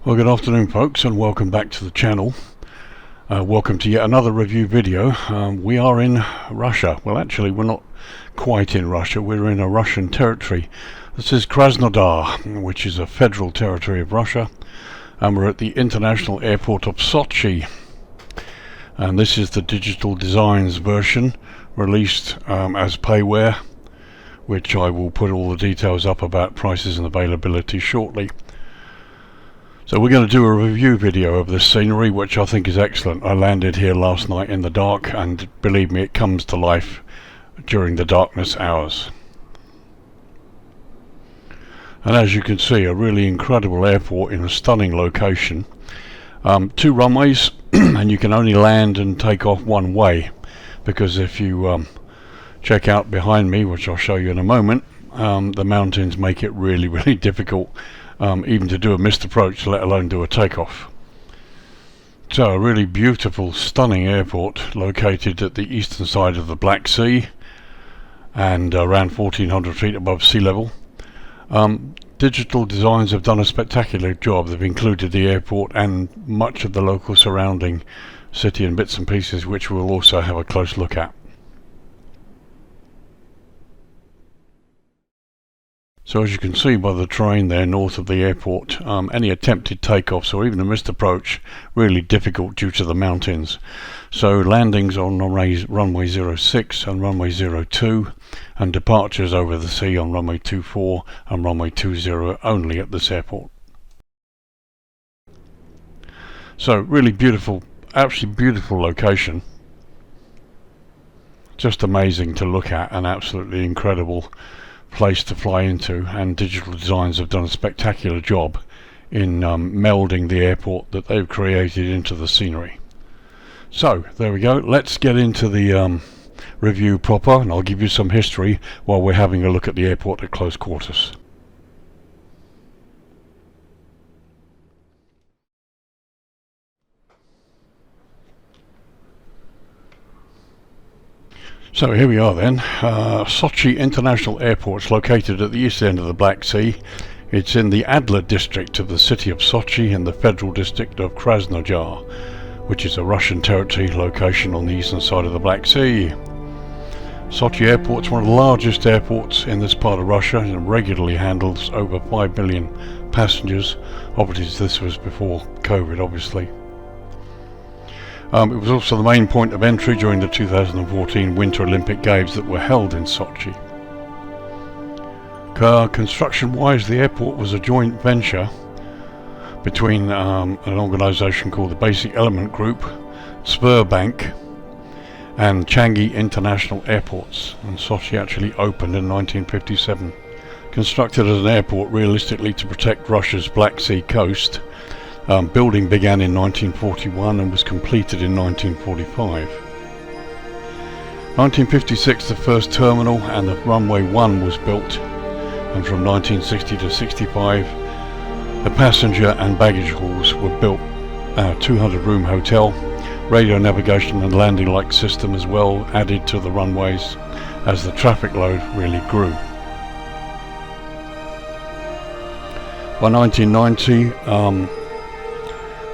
Well, good afternoon folks, and welcome back to the channel. Welcome to yet another review video. We are in Russia. Well, actually we're not quite in Russia, we're in a Russian territory. This is Krasnodar, which is a federal territory of Russia, and we're at the international airport of Sochi. And this is the Digital Designs version, released as payware, which I will put all the details up about prices and availability shortly. So we're going to do a review video of this scenery, which I think is excellent. I landed here last night in the dark, and believe me, it comes to life during the darkness hours. And as you can see, a really incredible airport in a stunning location. 2 runways, and you can only land and take off one way, because if you check out behind me, which I'll show you in a moment, the mountains make it really difficult even to do a missed approach, let alone do a takeoff. So a really beautiful, stunning airport located at the eastern side of the Black Sea and around 1400 feet above sea level. Digital Designs have done a spectacular job. They've included the airport and much of the local surrounding city and bits and pieces, which we'll also have a close look at. So as you can see by the terrain there north of the airport, any attempted takeoffs or even a missed approach really difficult due to the mountains. So landings on runway 06 and runway 02, and departures over the sea on runway 24 and runway 20 only at this airport. So really beautiful, absolutely beautiful location. Just amazing to look at, and absolutely incredible place to fly into, and Digital Designs have done a spectacular job in melding the airport that they've created into the scenery. So there we go, let's get into the review proper, and I'll give you some history while we're having a look at the airport at close quarters. So here we are then. Sochi International Airport is located at the east end of the Black Sea. It's in the Adler district of the city of Sochi in the federal district of Krasnodar, which is a Russian territory location on the eastern side of the Black Sea. Sochi Airport is one of the largest airports in this part of Russia and regularly handles over 5 million passengers. Obviously this was before COVID, obviously. It was also the main point of entry during the 2014 Winter Olympic Games that were held in Sochi. Construction-wise, the airport was a joint venture between an organisation called the Basic Element Group, Sberbank, and Changi International Airports, and Sochi actually opened in 1957. Constructed as an airport realistically to protect Russia's Black Sea coast, building began in 1941 and was completed in 1945. 1956 the first terminal and the runway 1 was built, and from 1960 to 65 the passenger and baggage halls were built. 200 room hotel, radio navigation and landing light system as well added to the runways as the traffic load really grew. By 1990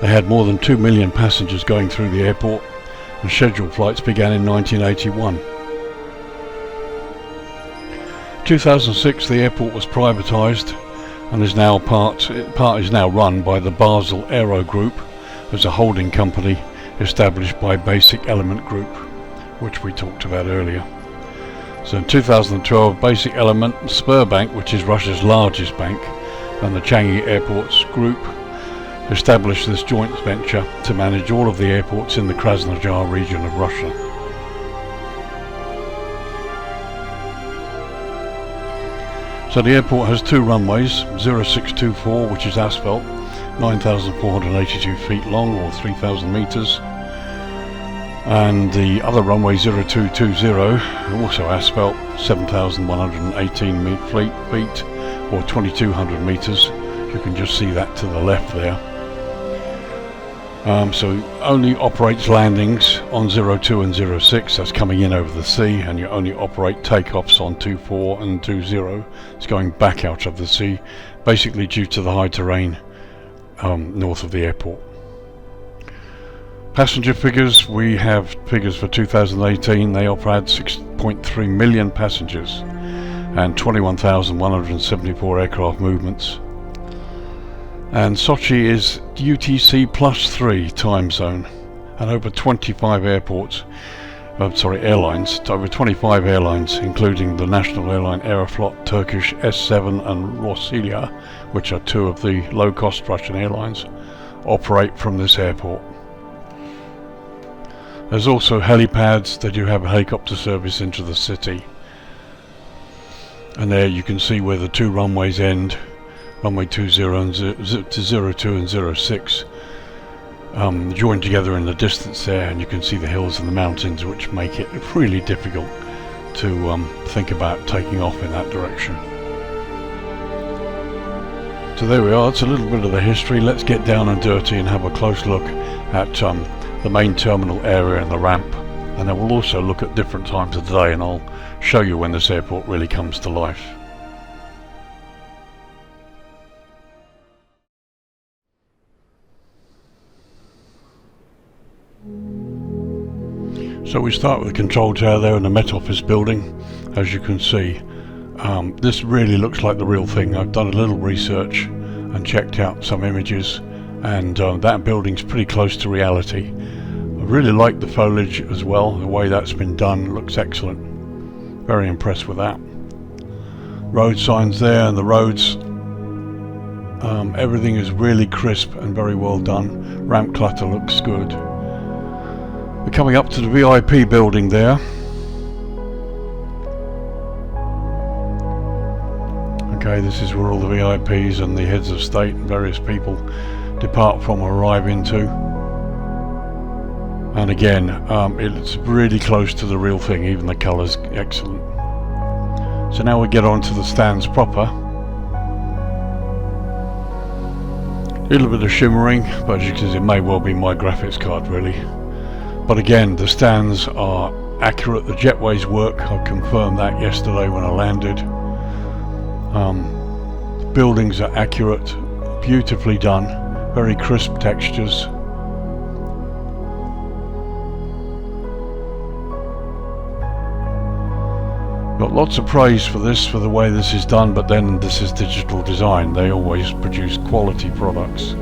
they had more than 2 million passengers going through the airport, and scheduled flights began in 1981. 2006 the airport was privatised and is now part is now run by the Basel Aero Group as a holding company established by Basic Element Group, which we talked about earlier. So in 2012 Basic Element, Sberbank, which is Russia's largest bank, and the Changi Airports Group established this joint venture to manage all of the airports in the Krasnodar region of Russia. So the airport has 2 runways, 0624, which is asphalt, 9,482 feet long or 3,000 meters, and the other runway 0220, also asphalt, 7,118 feet or 2,200 meters. You can just see that to the left there. So only operates landings on 02 and 06, that's coming in over the sea, and you only operate takeoffs on 24 and 20, it's going back out of the sea, basically due to the high terrain north of the airport. Passenger figures, we have figures for 2018. They operated 6.3 million passengers and 21,174 aircraft movements. And Sochi is UTC +3 time zone, and over 25 airlines, over 25 airlines, including the national airline Aeroflot, Turkish S7 and Rossiya, which are two of the low-cost Russian airlines, operate from this airport. There's also helipads that you have a helicopter service into the city. And there you can see where the two runways end, runway 20 and 02 and 06, joined together in the distance there, and you can see the hills and the mountains, which make it really difficult to think about taking off in that direction. So there we are, it's a little bit of the history. Let's get down and dirty and have a close look at the main terminal area and the ramp, and then we'll also look at different times of the day, and I'll show you when this airport really comes to life. So we start with the control tower there in the Met Office building. As you can see, this really looks like the real thing. I've done a little research and checked out some images, and that building's pretty close to reality. I really like the foliage as well, the way that's been done looks excellent. Very impressed with that. Road signs there, and the roads, everything is really crisp and very well done. Ramp clutter looks good. We're coming up to the VIP building there. Okay, this is where all the VIPs and the heads of state and various people depart from or arrive into. And again, it's really close to the real thing, even the colours excellent. So now we get on to the stands proper. A little bit of shimmering, but as you can see, it may well be my graphics card really. But again, the stands are accurate, the jetways work. I confirmed that yesterday when I landed. The buildings are accurate, beautifully done, very crisp textures. Got lots of praise for this, for the way this is done, but then this is digital design. They always produce quality products.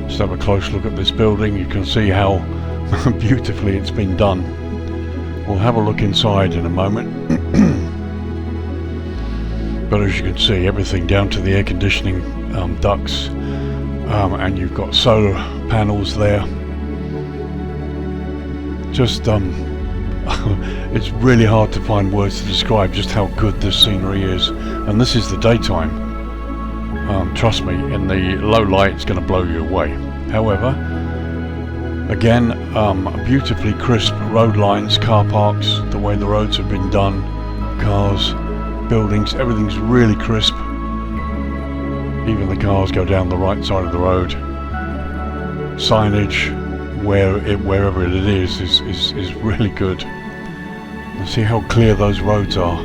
Let's have a close look at this building. You can see how beautifully it's been done. We'll have a look inside in a moment. But as you can see, everything down to the air conditioning ducts, and you've got solar panels there. Just it's really hard to find words to describe just how good this scenery is. And this is the daytime. Trust me, in the low light it's going to blow you away. However, again, beautifully crisp road lines, car parks, the way the roads have been done, cars, buildings, everything's really crisp. Even the cars go down the right side of the road. Signage, wherever it is really good. And see how clear those roads are.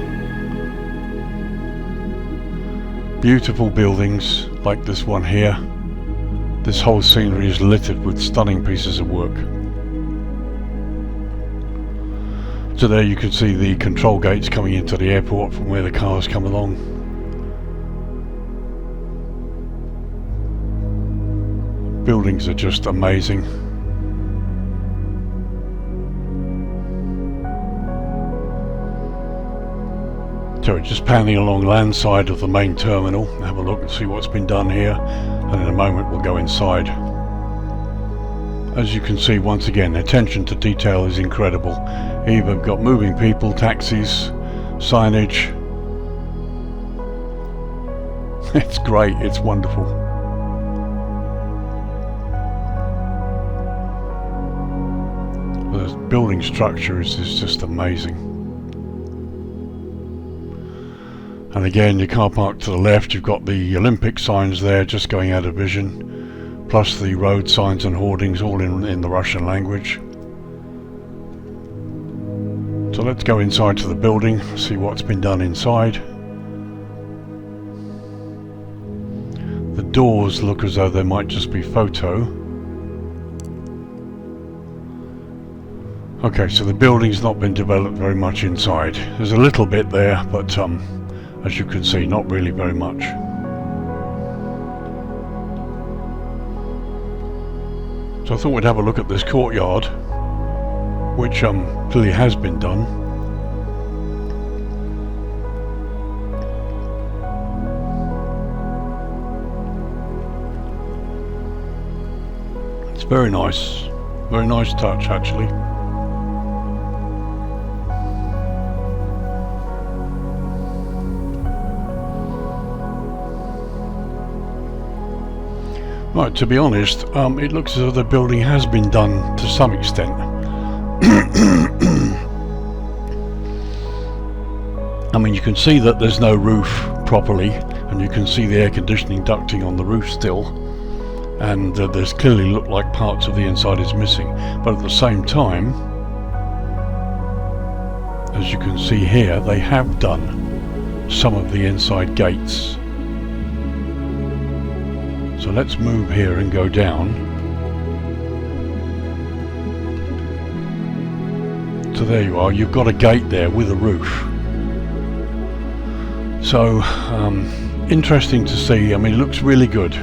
Beautiful buildings like this one here. This whole scenery is littered with stunning pieces of work. So there you can see the control gates coming into the airport from where the cars come along. Buildings are just amazing. So we're just panning along land side of the main terminal. Have a look and see what's been done here, and in a moment we'll go inside. As you can see, once again, attention to detail is incredible. Here we've got moving people, taxis, signage. It's great, it's wonderful. The building structure is just amazing. And again, your car park to the left, you've got the Olympic signs there just going out of vision, plus the road signs and hoardings all in the Russian language. So let's go inside to the building, see what's been done inside. doors look as though they might just be photo. Okay, so the building's not been developed very much inside. There's a little bit there, but as you can see, not really very much. So I thought we'd have a look at this courtyard, which clearly has been done. It's very nice touch actually. Right, to be honest, it looks as though the building has been done to some extent. I mean, you can see that there's no roof properly, and you can see the air conditioning ducting on the roof still, and there's clearly look like parts of the inside is missing. But at the same time, as you can see here, they have done some of the inside gates. So let's move here and go down. So there you are, you've got a gate there with a roof. So interesting to see. I mean, it looks really good,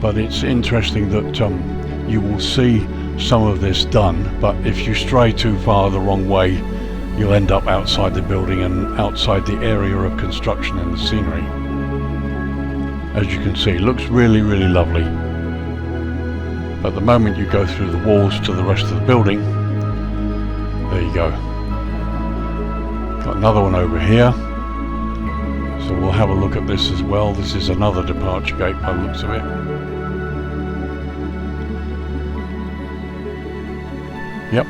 but it's interesting that you will see some of this done, but if you stray too far the wrong way, you'll end up outside the building and outside the area of construction and the scenery. As you can see, it looks really, really lovely. But the moment you go through the walls to the rest of the building, there you go. Got another one over here. So we'll have a look at this as well. This is another departure gate by the looks of it. Yep.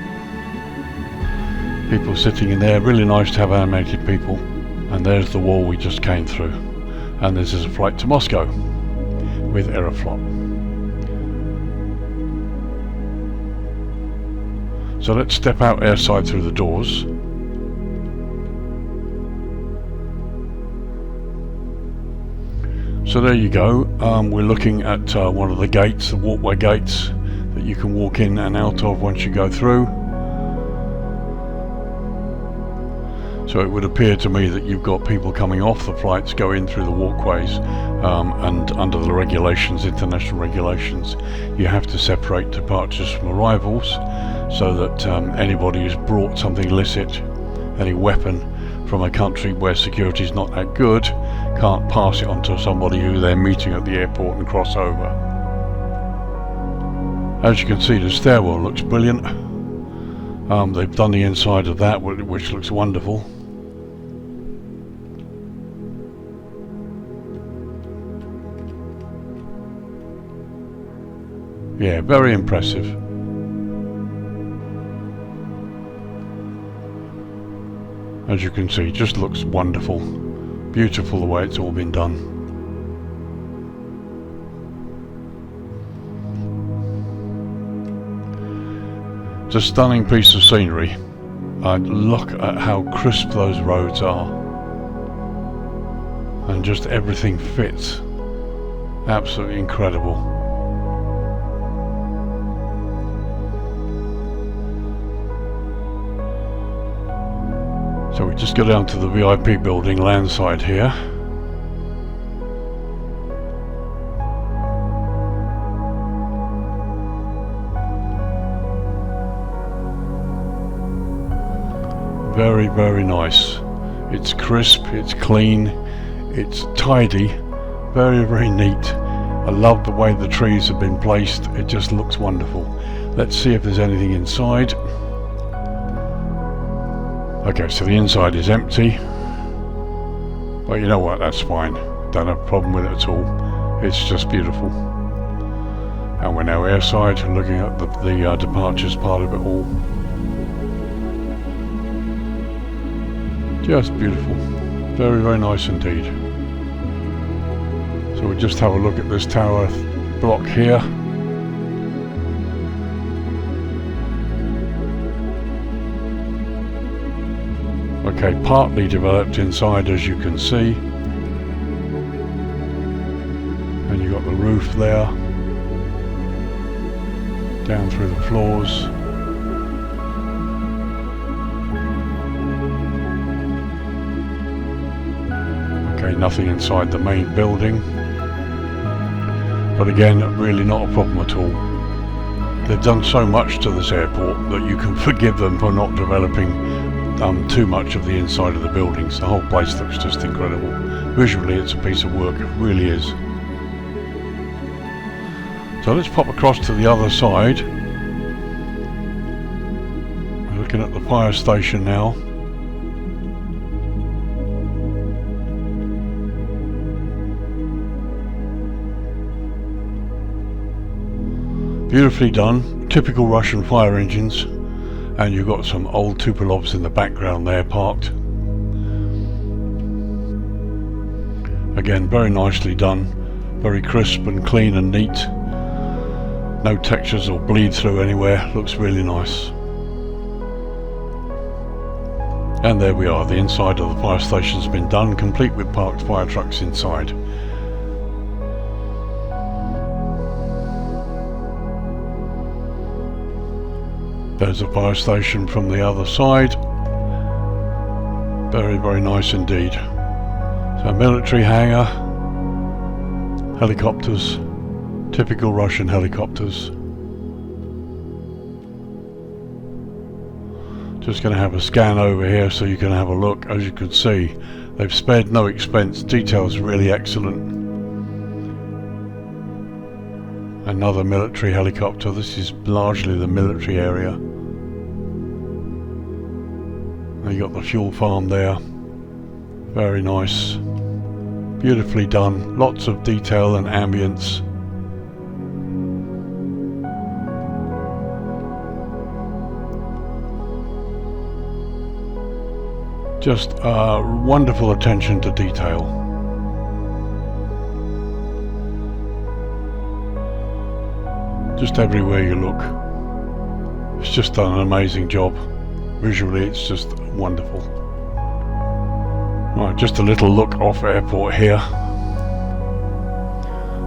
People sitting in there. Really nice to have animated people. And there's the wall we just came through. And this is a flight to Moscow with Aeroflot. So let's step out airside through the doors. So there you go. We're looking at one of the gates, the walkway gates that you can walk in and out of once you go through. So it would appear to me that you've got people coming off the flights, go in through the walkways, and under the regulations, international regulations, you have to separate departures from arrivals, so that anybody who's brought something illicit, any weapon from a country where security is not that good, can't pass it on to somebody who they're meeting at the airport and cross over. As you can see, the stairwell looks brilliant. They've done the inside of that, which looks wonderful. Yeah, very impressive. As you can see, just looks wonderful. Beautiful the way it's all been done. It's a stunning piece of scenery. Look at how crisp those roads are. And just everything fits. Absolutely incredible. So we just go down to the VIP building landside here. Very, very nice. It's crisp, it's clean, it's tidy, very, very neat. I love the way the trees have been placed. It just looks wonderful. Let's see if there's anything inside. Okay, so the inside is empty, but you know what, that's fine. Don't have a problem with it at all. It's just beautiful. And we're now airside and looking at the departures part of it all. Just beautiful. Very, very nice indeed. So we'll just have a look at this tower block here. Okay, partly developed inside, as you can see. And you've got the roof there, down through the floors. Okay, nothing inside the main building, but again, really not a problem at all. They've done so much to this airport that you can forgive them for not developing too much of the inside of the buildings. The whole place looks just incredible. Visually, it's a piece of work, it really is. So let's pop across to the other side. We're looking at the fire station now. Beautifully done, typical Russian fire engines, and you've got some old Tupolovs in the background there parked. Again, very nicely done, very crisp and clean and neat. No textures or bleed through anywhere, looks really nice. And there we are, the inside of the fire station's been done, complete with parked fire trucks inside. There's a fire station from the other side. Very, very nice indeed. So military hangar, helicopters, typical Russian helicopters. Just going to have a scan over here so you can have a look. As you can see, they've spared no expense. Detail's really excellent. Another military helicopter. This is largely the military area. And you got the fuel farm there. Very nice. Beautifully done. Lots of detail and ambience. Just wonderful attention to detail. Just everywhere you look. It's just done an amazing job. Visually, it's just wonderful. Right, just a little look off airport here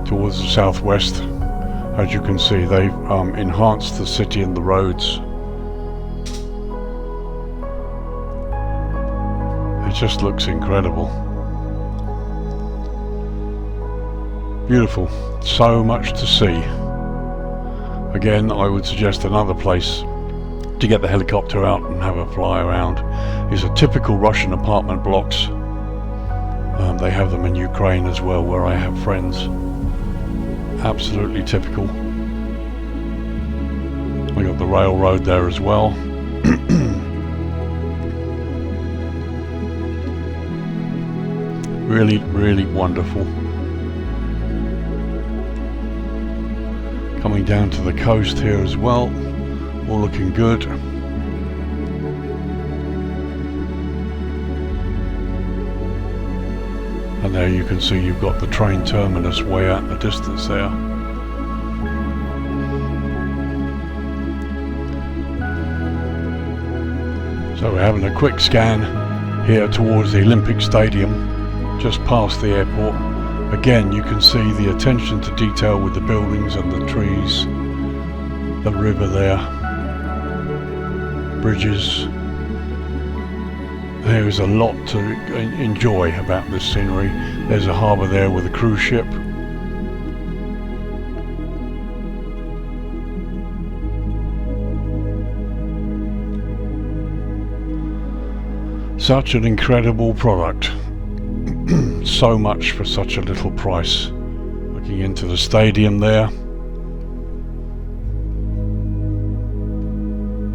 towards the southwest. As you can see, they've enhanced the city and the roads. It just looks incredible. Beautiful. So much to see. Again, I would suggest another place to get the helicopter out and have a fly around is a typical Russian apartment blocks. They have them in Ukraine as well, where I have friends. Absolutely typical. We got the railroad there as well. Really, really wonderful. Coming down to the coast here as well, all looking good. And there you can see you've got the train terminus way out in the distance there. So we're having a quick scan here towards the Olympic Stadium, just past the airport. Again, you can see the attention to detail with the buildings and the trees, the river there, bridges. There is a lot to enjoy about this scenery. There's a harbour there with a cruise ship. Such an incredible product. So much for such a little price. Looking into the stadium there.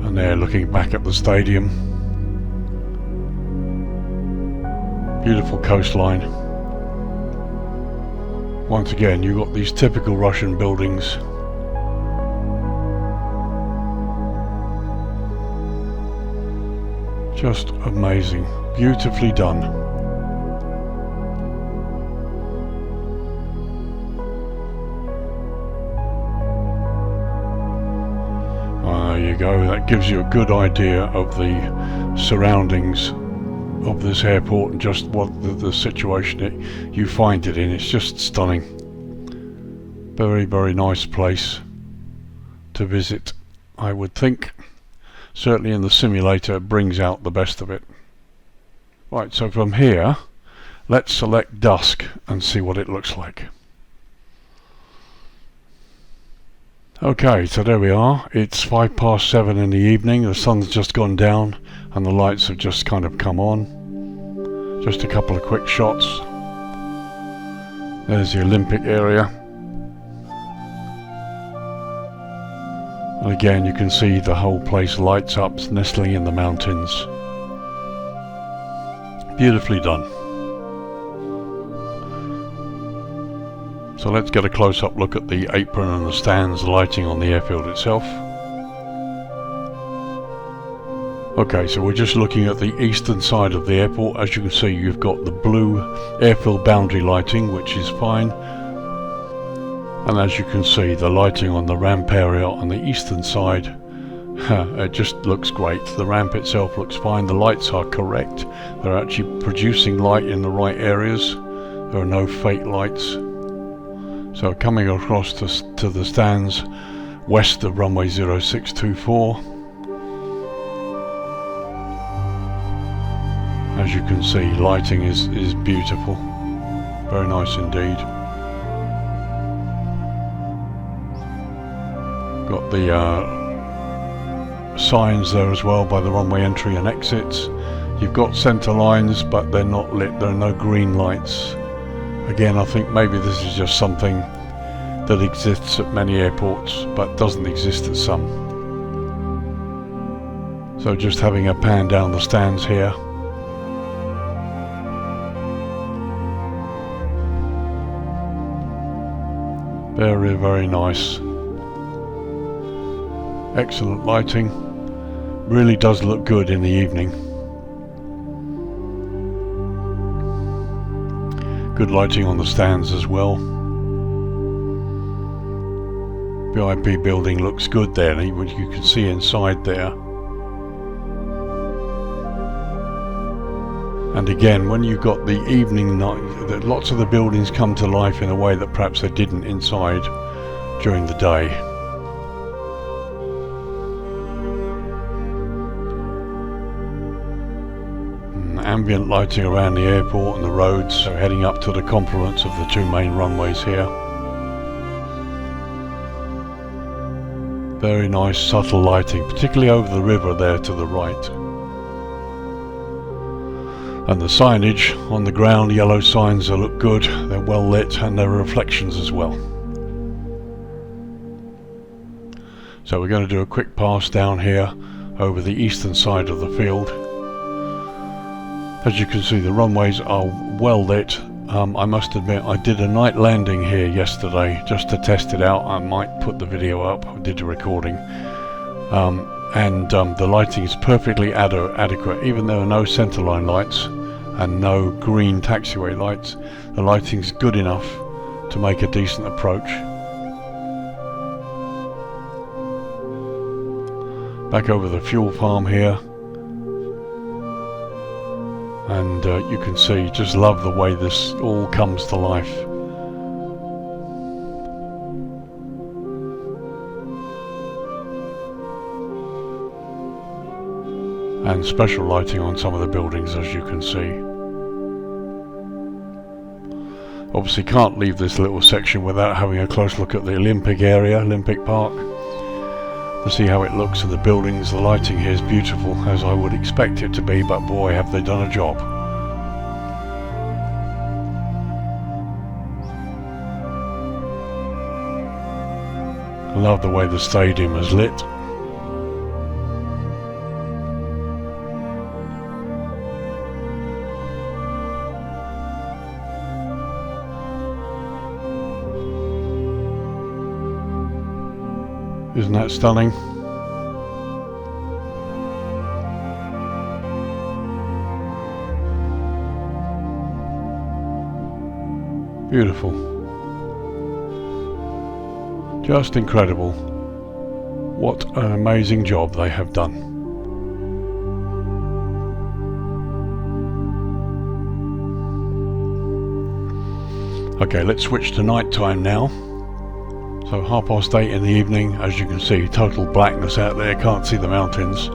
And there, looking back at the stadium. Beautiful coastline. Once again, you've got these typical Russian buildings. Just amazing. Beautifully done. There you go, that gives you a good idea of the surroundings of this airport and just what the situation you find it in. It's just stunning. Very, very nice place to visit, I would think. Certainly in the simulator it brings out the best of it. Right, so from here let's select dusk and see what it looks like. Okay, so there we are. It's 7:05 in the evening. The sun's just gone down and the lights have just kind of come on. Just a couple of quick shots. There's the Olympic area. And again, you can see the whole place lights up, nestling in the mountains. Beautifully done. So let's get a close-up look at the apron and the stands, the lighting on the airfield itself. Okay, so we're just looking at the eastern side of the airport. As you can see, you've got the blue airfield boundary lighting, which is fine. And as you can see, the lighting on the ramp area on the eastern side, it just looks great. The ramp itself looks fine. The lights are correct. They're actually producing light in the right areas. There are no fake lights. So coming across to the stands west of runway 0624. As you can see, lighting is beautiful. Very nice indeed. Got the signs there as well by the runway entry and exits. You've got centre lines, but they're not lit. There are no green lights. Again, I think maybe this is just something that exists at many airports but doesn't exist at some. So just having a pan down the stands here. Very, very nice. Excellent lighting. Really does look good in the evening. Good lighting on the stands as well. VIP building looks good there. You can see inside there. And again, when you've got the evening night, lots of the buildings come to life in a way that perhaps they didn't inside during the day. Ambient lighting around the airport and the roads, so heading up to the confluence of the two main runways here. Very nice subtle lighting, particularly over the river there to the right. And the signage on the ground, yellow signs, they look good, they're well lit, and there are reflections as well. So we're going to do a quick pass down here over the eastern side of the field. As you can see, the runways are well lit. I must admit, I did a night landing here yesterday just to test it out. I might put the video up. I did a recording. The lighting is perfectly adequate. Even though there are no centerline lights and no green taxiway lights, the lighting is good enough to make a decent approach. Back over the fuel farm here. And you can see, just love the way this all comes to life. And special lighting on some of the buildings, as you can see. Obviously can't leave this little section without having a close look at the Olympic area, Olympic Park, to see how it looks in the buildings. The lighting here is beautiful, as I would expect it to be, but boy, have they done a job. I love the way the stadium is lit. Isn't that stunning? Beautiful. Just incredible. What an amazing job they have done. Okay, let's switch to night time now. So 8:30 in the evening, as you can see, total blackness out there, can't see the mountains.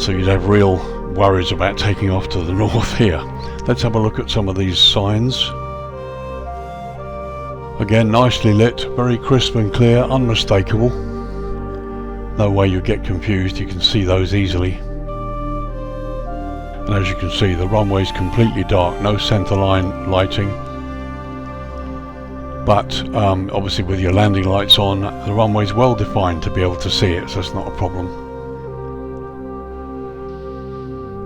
So you'd have real worries about taking off to the north here. Let's have a look at some of these signs. Again, nicely lit, very crisp and clear, unmistakable. No way you get confused, you can see those easily. And as you can see, the runway is completely dark, no centre line lighting. But obviously with your landing lights on, the runway is well defined to be able to see it, so it's not a problem.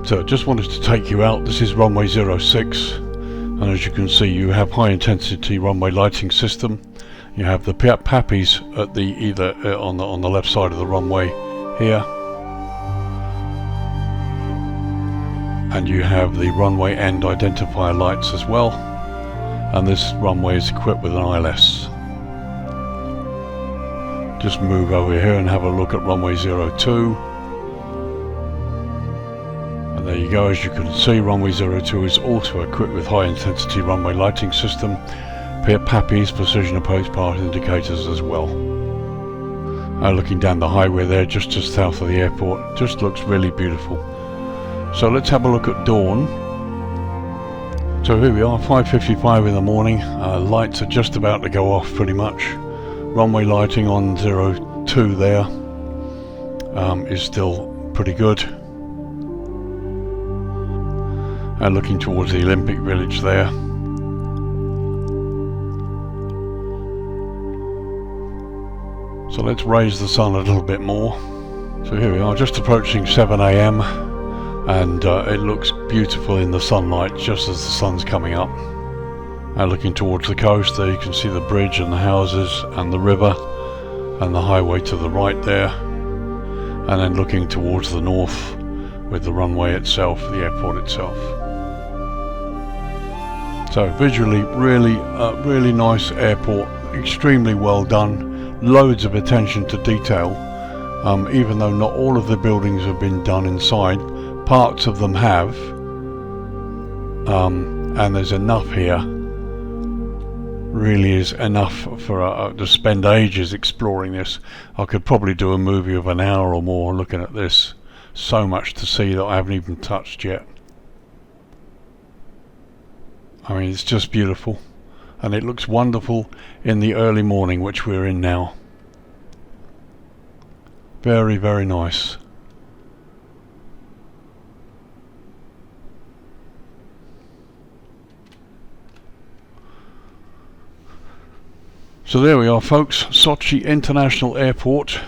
So just wanted to take you out. This is runway 06, and as you can see, you have high intensity runway lighting system. You have the PAPIs at the either on the left side of the runway here, and you have the runway end identifier lights as well. And this runway is equipped with an ILS. Just move over here and have a look at runway 02. And there you go, as you can see, runway 02 is also equipped with high intensity runway lighting system, PAPIs, precision approach path indicators as well. Looking down the highway there, just south of the airport, just looks really beautiful. So let's have a look at dawn. So here we are, 5:55 in the morning, lights are just about to go off pretty much. Runway lighting on 02 there is still pretty good. And looking towards the Olympic Village there. So let's raise the sun a little bit more. So here we are, just approaching 7 AM. And it looks beautiful in the sunlight just as the sun's coming up. And looking towards the coast there, you can see the bridge and the houses and the river and the highway to the right there. And then looking towards the north with the runway itself, the airport itself. So visually really nice airport, extremely well done, loads of attention to detail. Even though not all of the buildings have been done inside, parts of them have, and there's enough here, really is enough for to spend ages exploring this. I could probably do a movie of an hour or more looking at this. So much to see that I haven't even touched yet. I mean, it's just beautiful, and it looks wonderful in the early morning, which we're in now. Very nice. So there we are, folks, Sochi International Airport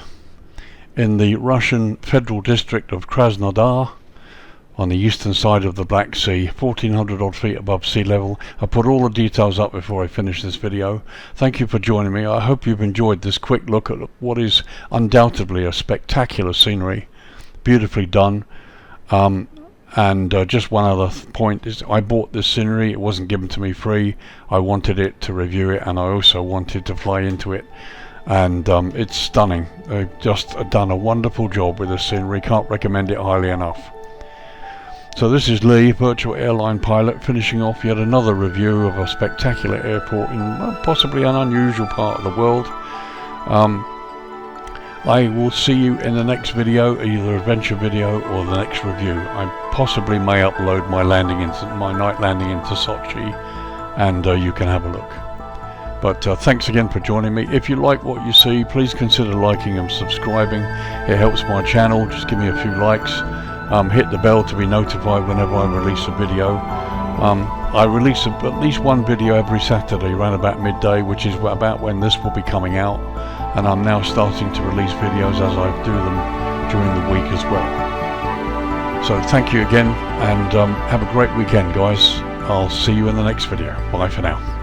in the Russian Federal District of Krasnodar on the eastern side of the Black Sea, 1400 odd feet above sea level. I put all the details up before I finish this video. Thank you for joining me. I hope you've enjoyed this quick look at what is undoubtedly a spectacular scenery, beautifully done. And just one other point is, I bought this scenery, it wasn't given to me free. I wanted it to review it, and I also wanted to fly into it, and it's stunning. They've just done a wonderful job with the scenery, can't recommend it highly enough. So this is Lee, Virtual Airline Pilot, finishing off yet another review of a spectacular airport in possibly an unusual part of the world. I will see you in the next video, either adventure video or the next review. I possibly may upload my night landing into Sochi, and you can have a look. But thanks again for joining me. If you like what you see, please consider liking and subscribing. It helps my channel. Just give me a few likes. Hit the bell to be notified whenever I release a video. I release at least one video every Saturday around about midday, which is about when this will be coming out. And I'm now starting to release videos as I do them during the week as well. So thank you again, and have a great weekend, guys. I'll see you in the next video. Bye for now.